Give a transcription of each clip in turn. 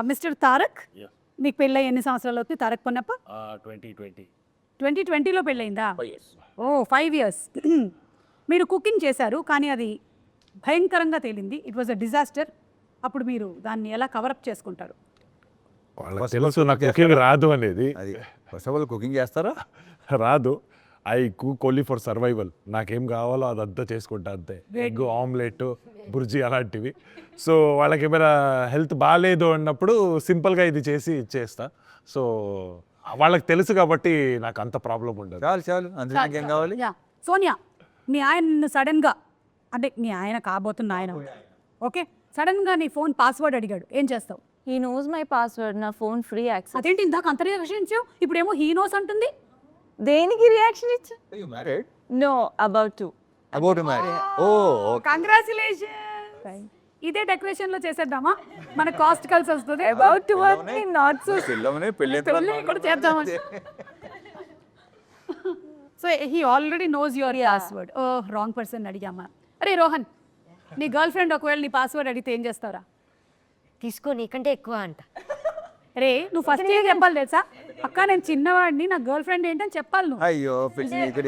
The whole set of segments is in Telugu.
Mister Tarak, Yeah. నీకు పెళ్ళై ఎన్ని సంవత్సరాలు అవుతుంది తారక్ పొన్నప్ప? 2020. 2020లో పెళ్ళయిందా? Yes. ఓ 5 years. మీరు కుకింగ్ చేశారు కానీ అది భయంకరంగా తేలింది, ఇట్ వాజ్ అ డిజాస్టర్. అప్పుడు మీరు దాన్ని ఎలా కవరప్ చేసుకుంటారు? వాళ్ళకి తెలుసు నాకు కుకింగ్ రాదు అనేది. అది ఫస్ట్ ఆఫ్ ఆల్ కుకింగ్ చేస్తారా? రాదు. I cook only for survival. నాకేం కావాలో అదంతా చేసుకుంటా అంతే. ఎగ్ ఆమ్లెట్, బుర్జీ అలాంటివి. సో వాళ్ళకి ఏమైనా హెల్త్ బాగాలేదు అన్నప్పుడు సింపుల్గా ఇది చేసి ఇచ్చేస్తా. సో వాళ్ళకి తెలుసు కాబట్టి నాకు అంత ప్రాబ్లం ఉండదు. చాలు అందులో ఇంకేం కావాలి? యా సోనియా, మీ ఆయన సడన్గా, అంటే మీ ఆయన కాబోతున్న ఆయన, ఓకే, సడన్గా నీ ఫోన్ పాస్వర్డ్ అడిగాడు, ఏం చేస్తావు? He knows my password, నా ఫోన్ ఫ్రీ యాక్సెస్. అదేంటి ఇందాక అంత రియాక్షన్ ఇచ్చావు, ఇప్పుడేమో హీ నోస్ అంటుంది? దేనికి రియాక్షన్ ఇచ్చా? You married? No, about to. About to marry. Oh, okay. Congratulation. ఇదే డెకరేషన్ లో చేసేద్దామా, మన కాస్ట్ కలిసి వస్తుంది. అబౌట్ టు అంటే నాట్ సో. పిల్లమని పెళ్ళి పెళ్ళి కూడా చేద్దామా? So he already knows your password. Oh wrong person అడిగామా? అరే రోహన్, నీ గర్ల్ ఫ్రెండ్ ఒకవేళ నీ పాస్వర్డ్ అడిగితే ఏం చేస్తారా? తీసుకో, నీకంటే ఎక్కువ అంట. రే నువ్వు ఫస్ట్ ఏం చెప్పాలి తెలుసా? అక్క నేను చిన్నవాడిని, నా గర్ల్ ఫ్రెండ్ ఏంటని చెప్పాలి నువ్వు. అయ్యో పిచ్చి ఇక్కడ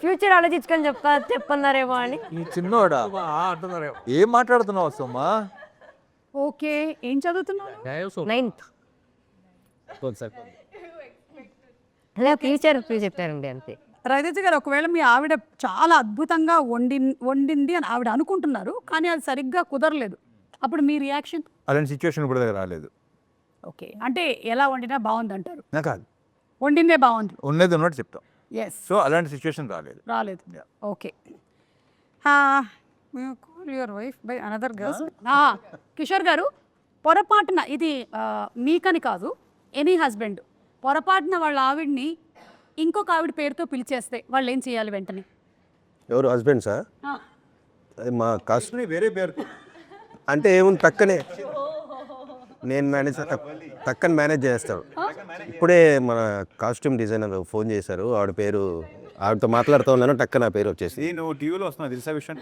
ఫ్యూచర్ ఆలోచించుకొని చెప్పన్నారేమో అని. ఈ చిన్నోడా ఏం మాట్లాడుతున్నావు సోమా? ఓకే, ఏం చదువుతున్నావు? 9th. అలా ఫ్యూచర్ చెప్పారండి అంతే. రవితేజ గారు, ఒకవేళ మీ ఆవిడ చాలా అద్భుతంగా వండింది అని ఆవిడ అనుకుంటున్నారు కానీ అది సరిగ్గా కుదరలేదు, అప్పుడు మీ రియాక్షన్? అలాంటి సిచ్యువేషన్ ఇప్పుడు దగ్గర రాలేదు. ఓకే, అంటే ఎలా వండినా బాగుంది అంటారు, నా కాదు, వండిందే బాగుంది, ఉన్నది ఉన్నట్టు చెప్తాం. ఎస్. సో అలాంటి సిచ్యువేషన్ రాలేదు. Okay. Your wife by another girls. Kishore గారు, పొరపాటున ఇది మీకని కాదు, ఎనీ హస్బెండ్ పొరపాటున వాళ్ళ ఆవిడ్ని ఇంకొక ఆవిడ పేరుతో పిలిచేస్తే వాళ్ళు ఏం చేయాలి వెంటనే? ఎవరు హస్బెండ్సా? అది మా కాస్ట్ వేరే పేరు అంటే ఏముంది, టక్కనే నేను మేనేజ్ టక్కని మేనేజ్ చేస్తాడు. ఇప్పుడే మన కాస్ట్యూమ్ డిజైనర్ ఫోన్ చేశారు, ఆవిడ పేరు, ఆవిడతో మాట్లాడుతూ ఉన్నాను, టక్క నా పేరు వచ్చేసి. నువ్వు టీవీలో వస్తున్నావు తెలుసా విషయం?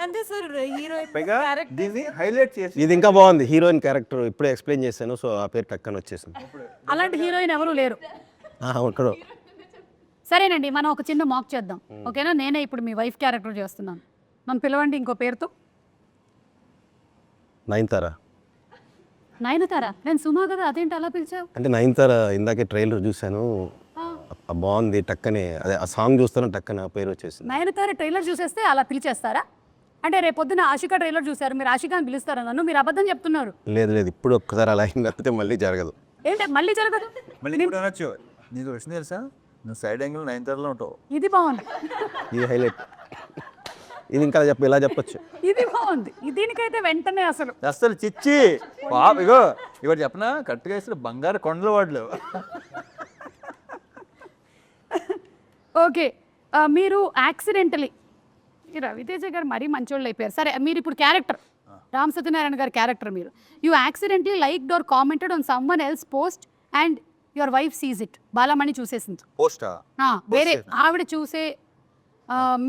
అంటే సార్ హీరో పైగా దీన్ని హైలైట్ చేసి ఇది ఇంకా బాగుంది, హీరోయిన్ క్యారెక్టర్ ఇప్పుడే ఎక్స్ప్లెయిన్ చేశాను, సో ఆ పేరు టక్కని వచ్చేసింది. అలాంటి హీరోయిన్ ఎవరు లేరు. ఇక్కడ సరేనండి, మనం ఒక చిన్న మాక్ చేద్దాం, ఓకేనా? నేనే ఇప్పుడు మీ వైఫ్ క్యారెక్టర్ చేస్తున్నాను, నన్ను పిలవండి ఇంకో పేరుతో. నయనతార. నయనతారా? నేను సుమా కదా, అదేంటి అలా పిలిచావు? అంటే నయనతార ఇందాకే ట్రైలర్ చూశాను, బాగుంది, టక్కనే అదే ఆ సాంగ్ చూస్తాను, టక్కన ఆ పేరు వచ్చేసింది. నయనతార ట్రైలర్ చూసేస్తే అలా పిలిచేస్తారా? అంటే రేపొద్దున ఆషిక ట్రైలర్ చూసారు, మీరు ఆషికాని పిలుస్తారా నన్ను? మీరు అబద్ధం చెప్తున్నారు. లేదు ఇప్పుడు ఒక్కసారి అలా అయింది, అయితే మళ్ళీ జరగదు. ఏంటి మళ్ళీ జరగదు? మళ్ళీ ఇప్పుడు అనొచ్చు, నీకు విషయం తెలుసా, నువ్వు సైడ్ యాంగిల్ 9th ఉంటావు. ఇది బాగుంది, ఇది హైలైట్. ఇది ఇంకా ఇలా చెప్పొచ్చు. ఇది బాగుంది, దీనికైతే వెంటనే అసలు చిచ్చి పాప ఇగో ఇవాడు చెప్పనా, కరెక్ట్గా ఇస్తారు బంగారు కొండల వాడులు. ఓకే, మీరు యాక్సిడెంటలీ, రవితేజ గారు మరీ మంచోళ్ళు అయిపోయారు. సరే, మీరు ఇప్పుడు క్యారెక్టర్ రామ్ సత్యనారాయణ గారి క్యారెక్టర్, మీరు you accidentally liked or commented on someone else post and your wife sees it. Balamani చూసేసింది. పోస్టా? వేరే ఆవిడ చూసే,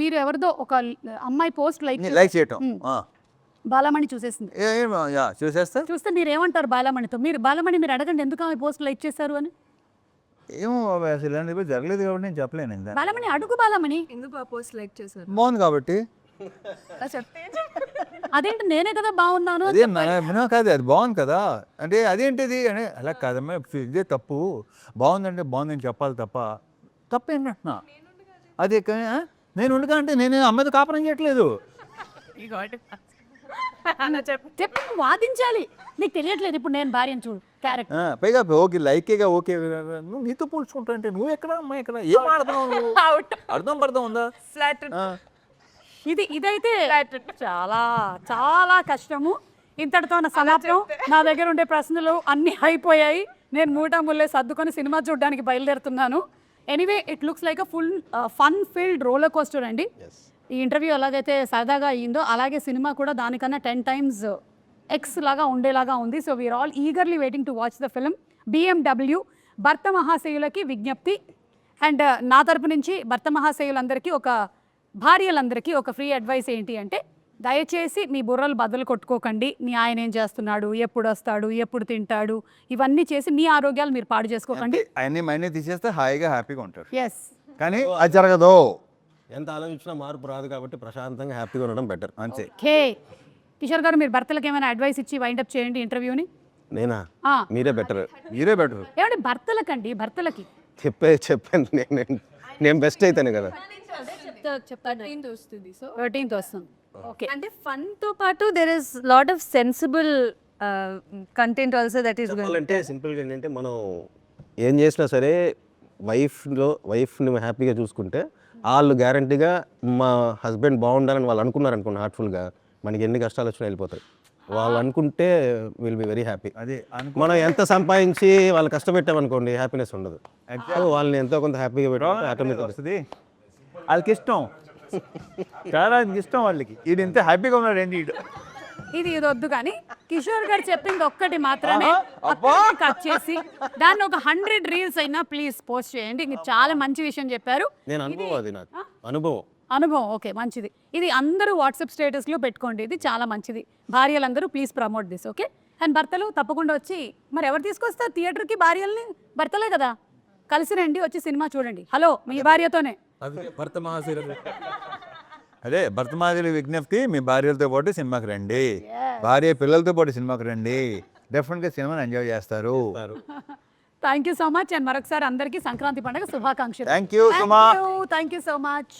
మీరు ఎవరిదో ఒక అమ్మాయి పోస్ట్ లైక్ చేయటం బాలమణి చూసేసింది. చూసేస్తా. చూస్తే మీరు ఏమంటారు బాలమణితో? మీరు అడగండి ఎందుకు ఆమె పోస్ట్ లైక్ చేశారు అని. ఏమో అసలు ఇలాంటివి జరగలేదు కాబట్టి నేను చెప్పలేను. బాలమణి అడుగు, బాలమణి ఎందుకు ఆ పోస్ట్ లైక్ చేశారు? బాగుంది కాబట్టి. అదేంటి, నేనే కదా బాగున్నాను. అదే కాదు, అది బాగుంది కదా అంటే అదేంటిది అని అలా కాదమ్మా, ఇదే తప్పు. బాగుందంటే బాగుందని చెప్పాలి తప్ప తప్పేంటంటున్నా. అదే నేను ఉండగా అంటే నేను అమ్మాయితో కాపురం చేయట్లేదు. చెప్పి వాదించాలి, నీకు తెలియట్లేదు. ఇప్పుడు నేను భార్యను చూడు క్యారెక్టర్. పైగా ఓకే లైకేగా ఓకే, నువ్వు నీతో పోల్చుకుంటా అంటే నువ్వు ఎక్కడ అమ్మాయి ఎక్కడ ఏం ఆడుతున్నావు? అర్థం ఉందా? ఇదైతే చాలా చాలా కష్టము. ఇంతటితో నా సమాప్తం. నా దగ్గర ఉండే ప్రశ్నలు అన్నీ అయిపోయాయి. నేను మూటముల్లే సర్దుకొని సినిమా చూడడానికి బయలుదేరుతున్నాను. Anyway, it looks like a full fun filled roller coaster అండి. ఈ ఇంటర్వ్యూ ఎలాగైతే సరదాగా అయ్యిందో అలాగే సినిమా కూడా దానికన్నా 10 times X లాగా ఉండేలాగా ఉంది. So we are all eagerly waiting to watch the film. BMW భర్త మహాశయులకి విజ్ఞప్తి, అండ్ నా తరపు నుంచి భర్త మహాశయులందరికీ భార్యలందరికీ ఒక ఫ్రీ అడ్వైస్ ఏంటి అంటే, దయచేసి మీ బుర్రలు బదులు కొట్టుకోకండి. మీ ఆయన ఏం చేస్తున్నాడు, ఎప్పుడు వస్తాడు, ఎప్పుడు తింటాడు, ఇవన్నీ చేసి మీ ఆరోగ్యాలు మీరు పాడు చేసుకోకండి. అన్ని మైనే తీసేస్తే హాయిగా హ్యాపీగా ఉంటారు. ఎస్, కానీ అది జరగదు ఎంత ఆలోచించినా మార్పు రాదు కాబట్టి ప్రశాంతంగా హ్యాపీగా ఉండడం బెటర్. అంతే. ఓకే. కిషోర్ గారు మీరు భర్తలకు ఏమైనా అడ్వైస్ ఇచ్చి వైండప్ చేయండి ఇంటర్వ్యూని. నేనా? ఆ. మీరే బెటర్. మీరే బెటర్. ఏమంటే భర్తలకండి, భర్తలకి చెప్పాను నేను బెస్ట్ అయితేనే కదా. 13th వస్తుంది. ఓకే. అంటే ఫన్ తో పాటు there is lot of sensible content also that is చెప్పాలంటే సింపుల్గా ఏంటంటే మనం ఏం చేసినా సరే వైఫ్ని హ్యాపీగా చూసుకుంటే వాళ్ళు గ్యారంటీగా మా హస్బెండ్ బాగుండాలని వాళ్ళు అనుకున్నారు అనుకోండి హార్ట్ఫుల్గా, మనకి ఎన్ని కష్టాలు వచ్చినా వెళ్ళిపోతాయి. వాళ్ళు అనుకుంటే విల్ బి వెరీ హ్యాపీ. అదే మనం ఎంత సంపాదించి వాళ్ళు కష్టపెట్టామనుకోండి హ్యాపీనెస్ ఉండదు. సో వాళ్ళని ఎంతో కొంత హ్యాపీగా పెట్టి ఆటోమేటిక్ వస్తుంది. వాళ్ళకి ఇష్టం, చాలా ఇష్టం వాళ్ళకి. ఈడు ఇంత హ్యాపీగా ఉన్నాడు ఏంటి ఈడు. ఇది వద్దు కానీ కిషోర్ గారు చెప్పింది ఒక్కటి మాత్రమే అబ్బా! కట్ చేసి దాన్ని ఒక 100 రీల్స్ అయినా ప్లీజ్ పోస్ట్ చేయండి. ఇంక చాలా మంచి విషయం చెప్పారు. నేను అనుభవం, అది నాకు అనుభవం. ఓకే, మంచిది. ఇది అందరూ వాట్సాప్ స్టేటస్లో పెట్టుకోండి, ఇది చాలా మంచిది. భార్యలందరూ please promote this. Okay. And భర్తలు తప్పకుండా వచ్చి, మరి ఎవరు తీసుకొస్తారు థియేటర్కి భార్యల్ని? భర్తలే కదా, కలిసి రండి, వచ్చి సినిమా చూడండి. హలో, మీ భార్యతోనే. అదే భర్తమాదిరి విజ్ఞప్తి, మీ భార్యలతో పాటు సినిమాకి రండి, భార్య పిల్లలతో పాటు సినిమాకి రండి, డెఫినెట్గా సినిమాని ఎంజాయ్ చేస్తారు. Thank you so much. And మరొకసారి అందరికీ సంక్రాంతి పండుగ శుభాకాంక్షలు. Thank you Suma. Thank you so much.